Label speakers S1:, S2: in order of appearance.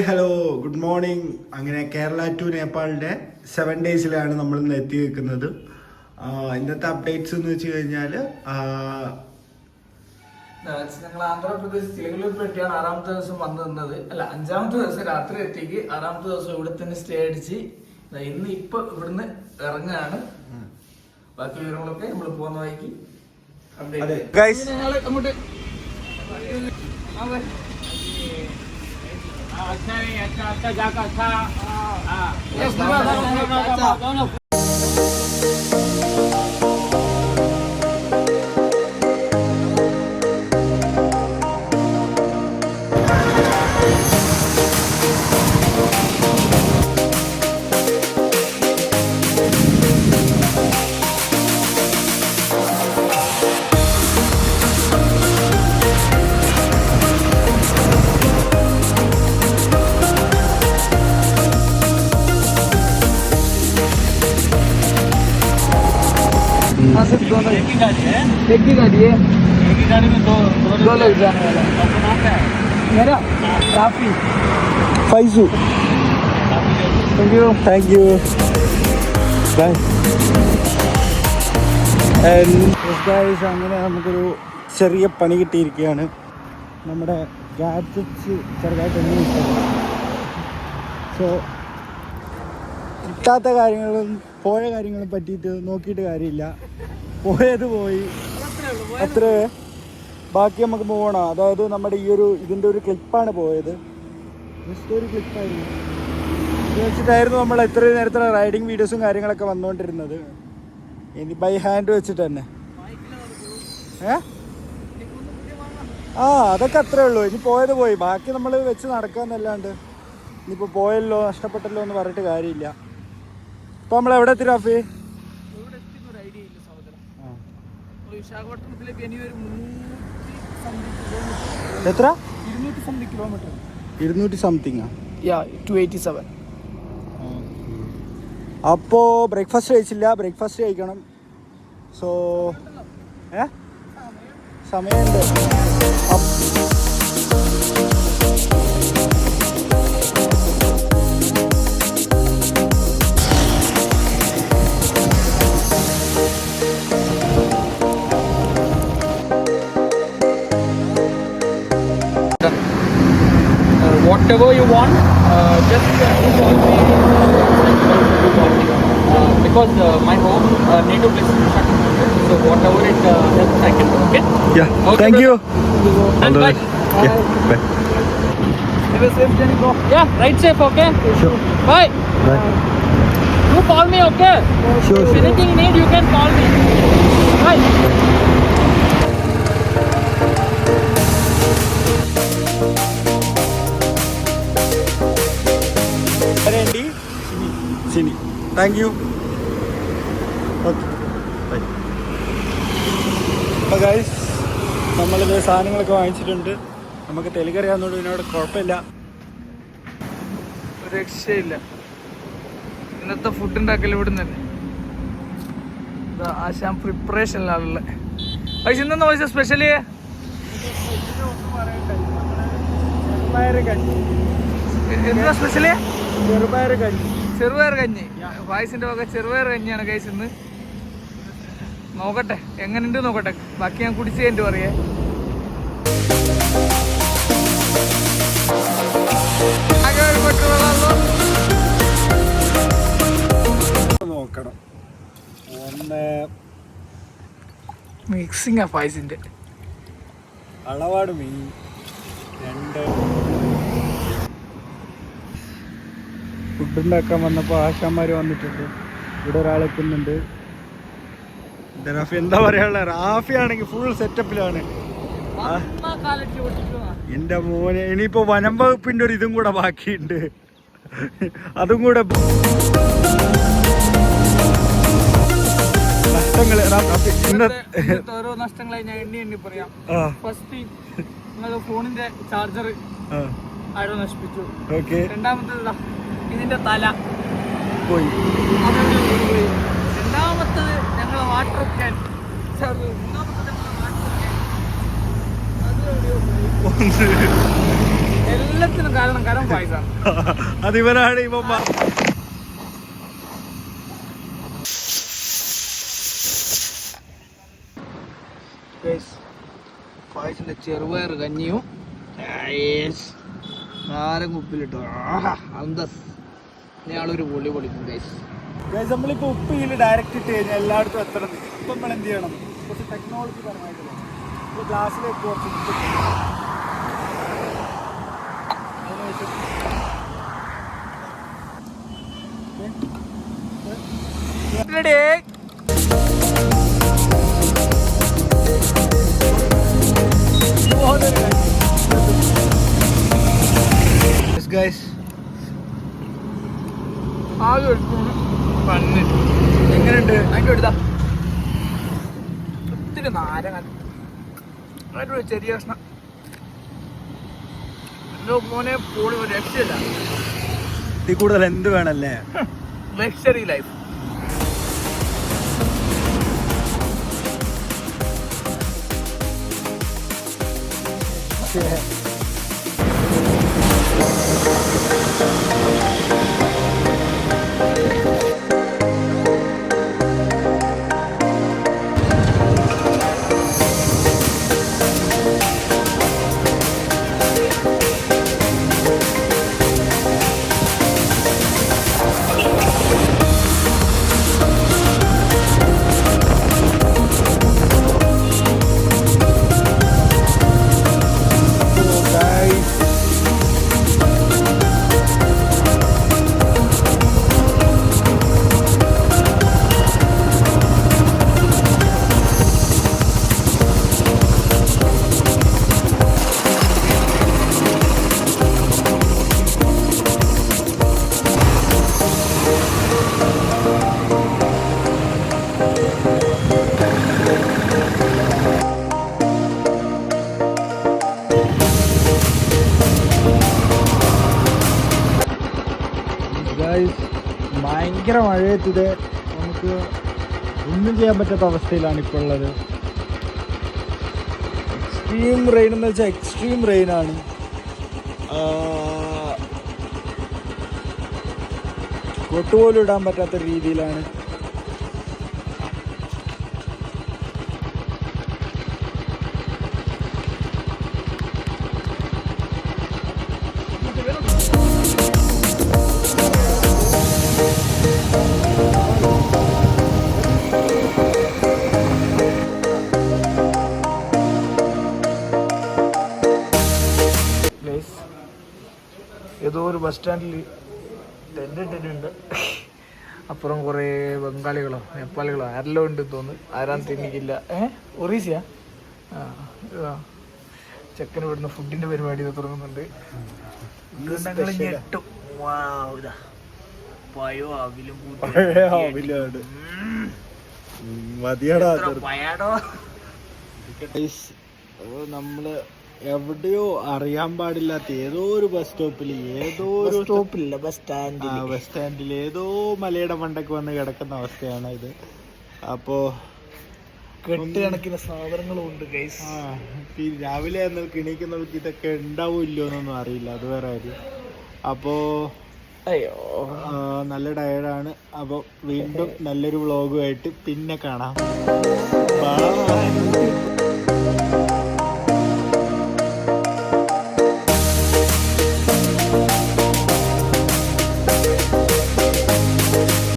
S1: Hello good morning. അങ്ങനെ Kerala to നേപ്പാളിൻ്റെ 7 ഡേയ്സിലാണ് നമ്മൾ ഇന്ന് എത്തി നിൽക്കുന്നത്. ഇന്നത്തെ അപ്ഡേറ്റ്സ് എന്ന് വെച്ച് കഴിഞ്ഞാൽ
S2: ഞങ്ങൾ ആന്ധ്രാപ്രദേശ് ചിലകളിൽപ്പെട്ടിയാണ് 6ാമത്തെ ദിവസം വന്നു നിന്നത്. അല്ല, 5ാമത്തെ ദിവസം രാത്രി എത്തിക്ക് 6ാമത്തെ ദിവസം ഇവിടെ തന്നെ സ്റ്റേ അടിച്ച് ഇന്ന് ഇപ്പൊ ഇവിടുന്ന് ഇറങ്ങുകയാണ്. ബാക്കി വിവരങ്ങളൊക്കെ നമ്മൾ പോകുന്ന വഴിക്ക് അങ്ങോട്ട് एक ही गाड़ी है। एक ही गाड़ी में दो लोग जाने वाला। आपका नाम क्या है? मेरा Rafi
S1: Faizu. Thank you bye. അങ്ങനെ നമുക്കൊരു ചെറിയ പണി കിട്ടിയിരിക്കുകയാണ്. നമ്മുടെ ഗാഡ്ജറ്റ്സ് ചെറുതായിട്ട് എണ്ണി കിട്ടും. സോ കിട്ടാത്ത കാര്യങ്ങളും പോയ കാര്യങ്ങളും പറ്റിയിട്ട് നോക്കിയിട്ട് കാര്യമില്ല. പോയത് പോയി, അത്ര. ബാക്കി നമുക്ക് പോകണം. അതായത് നമ്മുടെ ഇതിൻ്റെ ഒരു ക്ലിപ്പാണ് പോയത്. ജസ്റ്റ് ഒരു ക്ലിപ്പായിരുന്നു. ഇത് വെച്ചിട്ടായിരുന്നു നമ്മൾ എത്രയും നേരത്തെ റൈഡിങ് വീഡിയോസും കാര്യങ്ങളൊക്കെ വന്നുകൊണ്ടിരുന്നത്. ഇനി ബൈ ഹാൻഡ് വെച്ചിട്ട് തന്നെ. അതൊക്കെ അത്രേ ഉള്ളൂ. ഇനി പോയത് പോയി. ബാക്കി നമ്മൾ വെച്ച് നടക്കാന്നല്ലാണ്ട് ഇനിയിപ്പോൾ പോയല്ലോ നഷ്ടപ്പെട്ടല്ലോ എന്ന് പറഞ്ഞിട്ട് കാര്യമില്ല. ഇപ്പോൾ നമ്മൾ എവിടെ എത്തി റാഫി? എത്ര? 200 സംതിങ്. അപ്പോ ബ്രേക്ക്ഫാസ്റ്റ് കഴിച്ചില്ല. ബ്രേക്ക്ഫാസ്റ്റ് കഴിക്കണം. സോ സമയമുണ്ട്.
S2: whatever you want, just call me because my home native place is Visakhapatnam, so whatever it helps I can do. Okay?
S1: Yeah.
S2: Okay,
S1: thank you.
S2: And bye.
S1: Yeah. Bye.
S2: Have a safe journey, bro. Yeah, ride safe. Okay.
S1: Sure.
S2: Bye.
S1: Bye.
S2: You call me, okay?
S1: Sure.
S2: If anything you need, you can call me. Bye.
S1: ശരി, thank you. Okay bye. അപ്പോൾ guys, നമ്മളിത് സാധനങ്ങളൊക്കെ വാങ്ങിച്ചിട്ടുണ്ട്. നമുക്ക് തെലുങ്ക് അറിയാവുന്നതുകൊണ്ട് ഇതിനോട് കുഴപ്പമില്ല.
S2: ഒരു രക്ഷയില്ല. ഇന്നത്തെ ഫുഡ് ഉണ്ടാക്കൽ ഇവിടെ നിന്ന് ആശാൻ പ്രിപ്പറേഷനിലാണുള്ള. പക്ഷെ ഇന്നെന്ന് ചോദിച്ചാൽ സ്പെഷ്യലി എന്താ സ്പെഷ്യലി? ചെറുപയർ കഞ്ഞി. പായസിന്റെ വക ചെറുപയർ കഞ്ഞിയാണ് കഴിച്ച് ഇന്ന്. നോക്കട്ടെ എങ്ങനെയുണ്ട് നോക്കട്ടെ. ബാക്കി ഞാൻ കുടിച്ച് കഴിഞ്ഞിട്ട് പറയേ.
S1: നോക്കണം.
S2: മിക്സിംഗ് ആ പായസിന്റെ
S1: അളവാട് മീൻ. 2 ഫുഡ് ഉണ്ടാക്കാൻ വന്നപ്പോൾ ആശാന്മാർ വന്നിട്ടുണ്ട്. ഇവിടെ ഒരാളെത്തുന്നുണ്ട്. റാഫി എന്താ പറയാനുള്ള? റാഫി ആണെങ്കിൽ ഫുൾ സെറ്റപ്പിലാണ്. എൻ്റെ മോനെ, ഇനിയിപ്പോൾ വനം വകുപ്പിൻ്റെ ഒരു ഇതും കൂടെ ബാക്കിയുണ്ട്. അതും കൂടെ നഷ്ടങ്ങൾ.
S2: ഓരോ നഷ്ടങ്ങളായി ഞാൻ എണ്ണി പറയാം. ഫസ്റ്റ് നിങ്ങളുടെ ഫോണിന്റെ ചാർജർ ആരോ നശിപ്പിച്ചു.
S1: ഓക്കെ.
S2: രണ്ടാമത്തേതാ ഇതിന്റെ തല
S1: പോയി.
S2: രണ്ടാമത്തത് ഞങ്ങളെ വാട്ടർ ക്യാൻ. എല്ലാത്തിനും കാരണം പായസാണ്.
S1: അതിവനാണ് ഇവൻ
S2: പായസിന്റെ ചെറുപയർ കഞ്ഞിയും നാരങ്ങ ഉപ്പിലിട്ടു. അന്തസ് ഞാളൊരു പൊളി പൊളിക്കും ഗൈസ്.
S1: നമ്മളിപ്പോ ഉപ്പ് ഇതിൽ ഡയറക്റ്റ് ഇട്ട് കഴിഞ്ഞാൽ എല്ലായിടത്തും എത്തണം. ഇപ്പം നമ്മൾ എന്ത് ചെയ്യണം? കുറച്ച് ടെക്നോളജി പരമായിട്ട് ഗ്ലാസ്സിലേക്ക് കുറച്ച് ഉപ്പ്
S2: എങ്ങനെയുണ്ട്? അതിൻ്റെ എടുത്താ ഒത്തിരി നാരങ്ങ, അതിൻ്റെ ചെറിയ കഷ്ണം. എന്തോ മോനെ പോളി ഒരു രക്ഷയില്ല.
S1: ഇതിൽ കൂടുതൽ എന്ത് വേണല്ലേ?
S2: Luxury life.
S1: ഭയങ്കര മഴയത്തിത് നമുക്ക് ഒന്നും ചെയ്യാൻ പറ്റാത്ത അവസ്ഥയിലാണ് ഇപ്പോൾ ഉള്ളത്. എക്സ്ട്രീം റെയിൻ എന്ന് വെച്ചാൽ എക്സ്ട്രീം റെയിനാണ്. കൊട്ടുപോലും ഇടാൻ പറ്റാത്ത രീതിയിലാണ്.
S2: ഏതോ ഒരു ബസ് സ്റ്റാൻഡിൽ ടെൻ്റ് ഇട്ടിട്ടുണ്ട്. അപ്പുറം കുറേ ബംഗാളികളോ നേപ്പാളികളോ ആരെല്ലാം ഉണ്ട് തോന്നുന്നു. ആരാന്ന് തിന്നിക്കില്ല. ഒറീസയാ? ചെക്കന് ഇവിടുന്ന് ഫുഡിന്റെ പരിപാടി തുടങ്ങുന്നുണ്ട്. ഞെട്ടും. പയോ അവിലും
S1: നമ്മള് എവിടെയോ അറിയാൻ പാടില്ലാത്ത ഏതോ ഒരു ബസ് സ്റ്റോപ്പിൽ ബസ് സ്റ്റാൻഡിൽ ഏതോ മലയുടെ മണ്ടയ്ക്ക് വന്ന് കിടക്കുന്ന അവസ്ഥയാണ് ഇത്. അപ്പോ
S2: കെട്ടുകണക്കിന് സാധനങ്ങളും ഉണ്ട് ഗൈസ്.
S1: രാവിലെ കിണിക്കുന്നവർക്ക് ഇതൊക്കെ ഉണ്ടാവോ ഇല്ലയോ എന്നൊന്നും അറിയില്ല. അത് വേറെ കാര്യം. അപ്പോ നല്ല ടയർഡാണ്. അപ്പോൾ വീണ്ടും നല്ലൊരു വ്ളോഗുമായിട്ട് പിന്നെ കാണാം.